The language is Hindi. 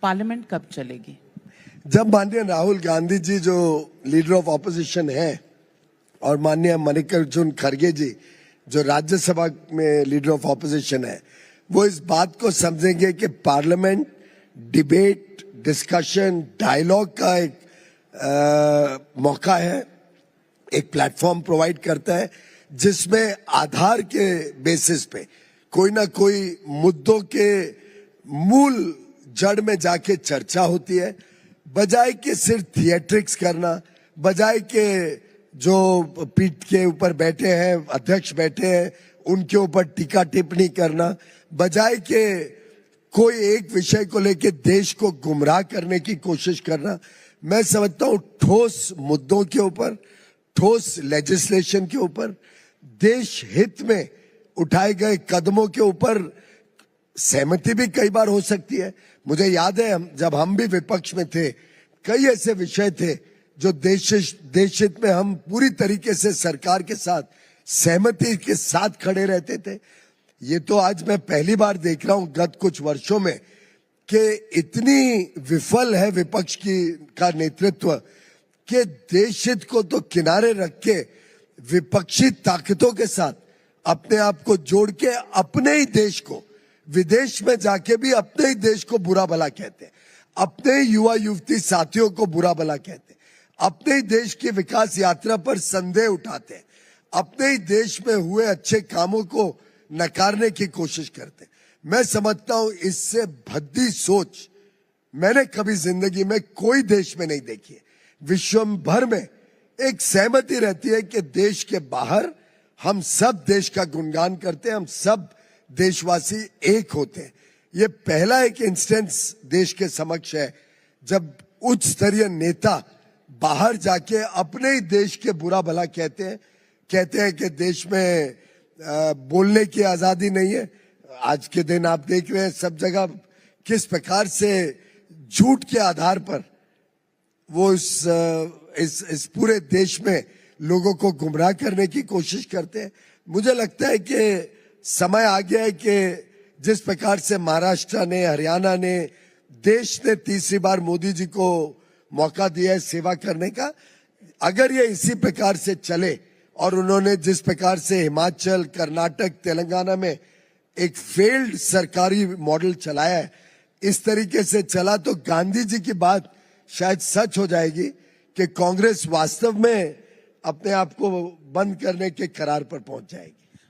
पार्लियामेंट कब चलेगी? जब माननीय राहुल गांधी जी जो लीडर ऑफ ऑपोजिशन है और माननीय मल्लिकार्जुन खड़गे जी जो राज्यसभा में लीडर ऑफ ऑपोजिशन है, वो इस बात को समझेंगे कि पार्लियामेंट डिबेट, डिस्कशन, डायलॉग का एक मौका है, एक प्लेटफॉर्म प्रोवाइड करता है जिसमें आधार के बेसिस पे कोई ना कोई मुद्दों के मूल जड़ में जाके चर्चा होती है, बजाय के सिर्फ थिएट्रिक्स करना, बजाय के जो पीठ के ऊपर बैठे हैं, अध्यक्ष बैठे हैं, उनके ऊपर टीका टिप्पणी करना, बजाय के कोई एक विषय को लेके देश को गुमराह करने की कोशिश करना। मैं समझता हूं ठोस मुद्दों के ऊपर, ठोस लेजिस्लेशन के ऊपर, देश हित में उठाए गए कदमों के ऊपर सहमति भी कई बार हो सकती है। मुझे याद है जब हम भी विपक्ष में थे, कई ऐसे विषय थे जो देश हित में हम पूरी तरीके से सरकार के साथ सहमति के साथ खड़े रहते थे। ये तो आज मैं पहली बार देख रहा हूं गत कुछ वर्षों में कि इतनी विफल है विपक्ष का नेतृत्व कि देश हित को तो किनारे रख के विपक्षी ताकतों के साथ अपने आप को जोड़ के अपने ही देश को, विदेश में जाके भी अपने ही देश को बुरा भला कहते हैं, अपने ही युवा युवती साथियों को बुरा भला कहते हैं, अपने ही देश की विकास यात्रा पर संदेह उठाते हैं, अपने ही देश में हुए अच्छे कामों को नकारने की कोशिश करते हैं। मैं समझता हूं इससे भद्दी सोच मैंने कभी जिंदगी में कोई देश में नहीं देखी है। विश्व भर में एक सहमति रहती है कि देश के बाहर हम सब देश का गुणगान करते हैं, हम सब देशवासी एक होते हैं। ये पहला एक इंस्टेंस देश के समक्ष है जब उच्च स्तरीय नेता बाहर जाके अपने ही देश के बुरा भला कहते हैं कि देश में बोलने की आजादी नहीं है। आज के दिन आप देख रहे हैं सब जगह किस प्रकार से झूठ के आधार पर वो इस पूरे देश में लोगों को गुमराह करने की कोशिश करते हैं। मुझे लगता है कि समय आ गया है कि जिस प्रकार से महाराष्ट्र ने, हरियाणा ने, देश ने तीसरी बार मोदी जी को मौका दिया है सेवा करने का, अगर ये इसी प्रकार से चले और उन्होंने जिस प्रकार से हिमाचल, कर्नाटक, तेलंगाना में एक फेल्ड सरकारी मॉडल चलाया है, इस तरीके से चला तो गांधी जी की बात शायद सच हो जाएगी कि कांग्रेस वास्तव में अपने आप को बंद करने के करार पर पहुंच जाएगी।